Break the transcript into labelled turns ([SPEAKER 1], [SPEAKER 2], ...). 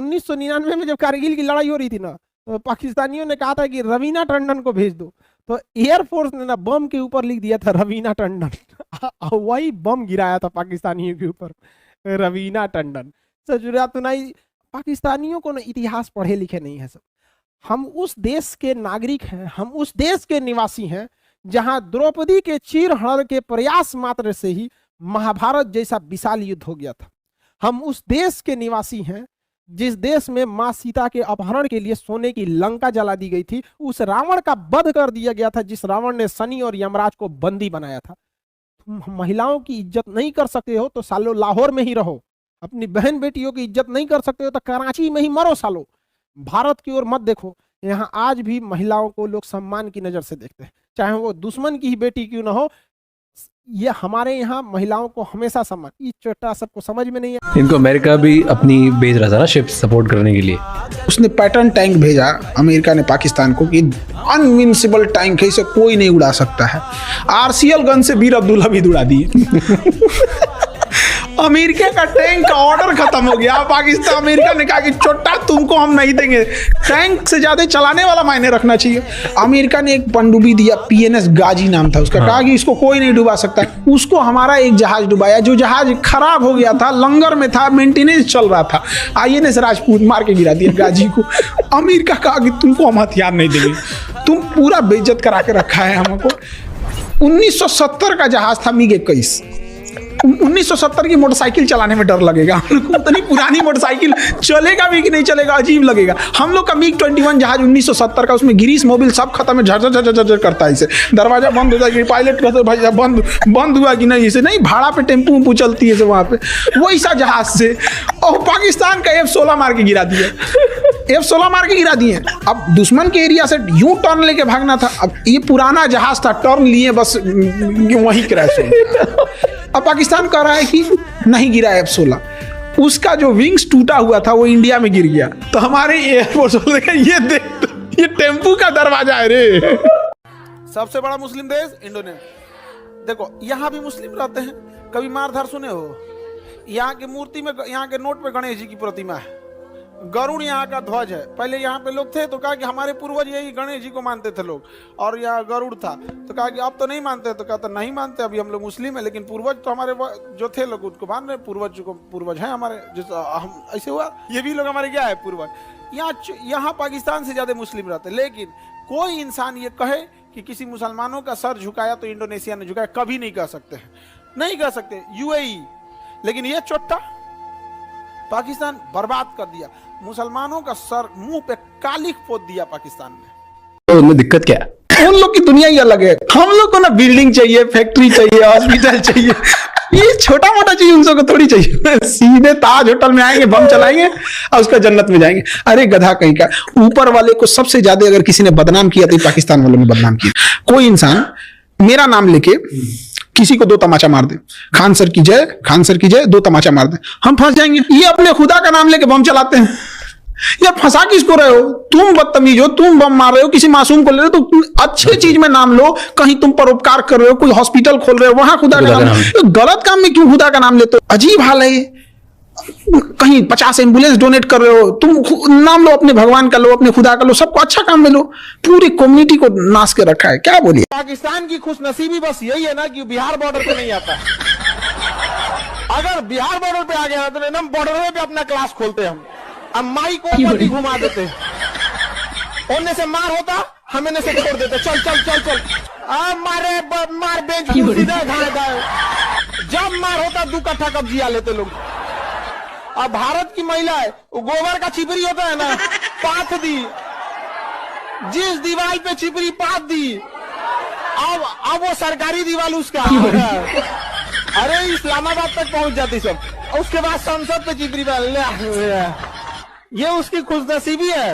[SPEAKER 1] 1999 में जब कारगिल की लड़ाई हो रही थी ना, तो पाकिस्तानियों ने कहा था कि रवीना टंडन को भेज दो, तो एयरफोर्स ने ना बम के ऊपर लिख दिया था रवीना टंडन। वही बम गिराया था पाकिस्तानियों के ऊपर, रवीना टंडन। सजुरातुनाई पाकिस्तानियों को ना इतिहास पढ़े लिखे नहीं है सब। हम उस देश के नागरिक हैं, हम उस देश के निवासी हैं जहां द्रौपदी के चीरहरण के प्रयास मात्र से ही महाभारत जैसा विशाल युद्ध हो गया था। हम उस देश के निवासी हैं जिस देश में मां सीता के अपहरण के लिए सोने की लंका जला दी गई थी, उस रावण का वध कर दिया गया था जिस रावण ने शनि और यमराज को बंदी बनाया था। तुम महिलाओं की इज्जत नहीं कर सकते हो तो सालो लाहौर में ही रहो, अपनी बहन बेटियों की इज्जत नहीं कर सकते हो तो कराची में ही मरो सालो, भारत की ओर मत देखो। यहाँ आज भी महिलाओं को लोग सम्मान की नजर से देखते हैं, चाहे वो दुश्मन की ही बेटी क्यों ना हो। ये हमारे यहाँ महिलाओं को हमेशा सम्मान, ये छोटा सबको समझ में नहीं है।
[SPEAKER 2] इनको अमेरिका भी अपनी भेज रहा था ना शिप सपोर्ट करने के लिए।
[SPEAKER 3] उसने पैटर्न टैंक भेजा अमेरिका ने पाकिस्तान को कि अनविंसिबल टैंक है, इसे कोई नहीं उड़ा सकता है। आरसीएल गन से वीर अब्दुल्ला भी उड़ा दिए। अमेरिका का टैंक का ऑर्डर खत्म हो गया। पाकिस्तान अमेरिका ने कहा कि छोटा तुमको हम नहीं देंगे, टैंक से ज्यादा चलाने वाला मायने रखना चाहिए। अमेरिका ने एक पनडुब्बी दिया, पीएनएस गाजी नाम था उसका, कहा कि इसको कोई नहीं डुबा सकता। उसको हमारा एक जहाज डुबाया, जो जहाज खराब हो गया था, लंगर में था, मेंटेनेंस चल रहा था, आईएनएस राजपूत मार के गिरा दिया गाजी को। अमेरिका कहा कि तुमको हम हथियार नहीं देंगे, तुम पूरा बेइज्जत करा के रखा है हमको। 1970 का जहाज था मिग 21। 1970 की मोटरसाइकिल चलाने में डर लगेगा हम लोग को, इतनी पुरानी मोटरसाइकिल चलेगा भी कि नहीं चलेगा, अजीब लगेगा। हम लोग का मिग 21 जहाज 1970 का, उसमें गिरीश मोबिल सब खत्म है, झर झर झर करता है, इसे दरवाजा बंद हो जाएगा, पायलट कहते हैं भाई बंद हुआ कि नहीं, इसे नहीं, भाड़ा पे टेम्पू चलती है वहाँ पे, वही सा जहाज से। और पाकिस्तान का F-16 मार के गिरा दिया, F-16 मार के गिरा दिए। अब दुश्मन के एरिया से यूं टर्न लेके भागना था। अब ये पुराना जहाज था, टर्न लिए बस वही क्रैश हो गया। अब पाकिस्तान कह रहा है कि नहीं गिरा F-16, उसका जो विंग्स टूटा हुआ था वो इंडिया में गिर गया। तो हमारे एयरफोर्स वाले ये देख, ये टेम्पू का दरवाजा है रे।
[SPEAKER 1] सबसे बड़ा मुस्लिम देश इंडोनेशिया। देखो यहाँ भी मुस्लिम रहते हैं, कभी मारधार सुने हो? यहाँ की मूर्ति में, यहाँ के नोट पे गणेश जी की प्रतिमा है, गरुड़ यहाँ का ध्वज है। पहले यहाँ पे लोग थे तो कहा कि हमारे पूर्वज यही गणेश जी को मानते थे लोग, और यहाँ गरुड़ था, तो कहा कि अब तो नहीं मानते, तो कहा तो नहीं मानते, अभी हम लोग मुस्लिम है, लेकिन पूर्वज तो हमारे जो थे लोग उसको मान रहे, पूर्वज हैं हमारे, जिस हम ऐसे हुआ, ये भी लोग हमारे क्या है पूर्वज। यहाँ पाकिस्तान से ज्यादा मुस्लिम रहते, लेकिन कोई इंसान ये कहे कि किसी मुसलमानों का सर झुकाया तो इंडोनेशिया ने झुकाया, कभी नहीं कह सकते हैं, नहीं कह सकते। UAE, लेकिन ये चोट्टा पाकिस्तान बर्बाद कर दिया, मुसलमानों का सर मुंह पे कालिख पोत दिया पाकिस्तान ने।
[SPEAKER 2] तो उनमें दिक्कत क्या है?
[SPEAKER 3] उन लोग की दुनिया ही अलग है। हम लोग को ना बिल्डिंग चाहिए, फैक्ट्री चाहिए, हॉस्पिटल चाहिए, ये छोटा मोटा चीज उन सबको थोड़ी चाहिए। सीधे ताज होटल में आएंगे, बम चलाएंगे और उसका जन्नत में जाएंगे। अरे गधा कहीं का, ऊपर वाले को सबसे ज्यादा अगर किसी ने बदनाम किया तो पाकिस्तान वालों ने बदनाम किया। कोई इंसान मेरा नाम लेके किसी को 2 तमाचा मार दे, खान सर की जय, खान सर की जय, 2 तमाचा मार दे, हम फंस जाएंगे। ये अपने खुदा का नाम लेके बम चलाते हैं। ये फंसा किसको रहे हो? तुम बदतमीज हो, तुम बम मार रहे हो, किसी मासूम को ले रहे हो, तो अच्छे चीज में नाम लो। कहीं तुम परोपकार कर रहे हो, कोई हॉस्पिटल खोल रहे हो, वहां खुदा का नाम, तो गलत काम में क्यों खुदा का नाम लेते हो? अजीब हाल है ये। कहीं 50 एम्बुलेंस डोनेट कर रहे हो, तुम नाम लो अपने भगवान का, लो अपने खुदा का, लो, सबको अच्छा काम में लो, पूरी कम्युनिटी को नाश के रखा है। क्या बोलिए?
[SPEAKER 1] पाकिस्तान की खुशनसीबी बस यही है ना कि बिहार बॉर्डर पे नहीं आता। अगर बिहार बॉर्डर पे आ गया तो एकदम बॉर्डर पे अपना क्लास खोलते हम, अब माई को घुमा देते, ओने से मार होता, हमें ने से छोड़ देते, चल चल चल चल, मार बेंच जब मार होता 2 कट्ठा कब्जिया लेते लोग। अब भारत की महिला है, वो गोबर का छिपरी होता है ना, पाथ दी, जिस दीवार पे छिपरी पाथ दी, अब वो सरकारी दीवार उसका, अरे इस्लामाबाद तक पहुंच जाती सब, उसके बाद संसद पे छिपरी, ये उसकी खुशनसीबी है।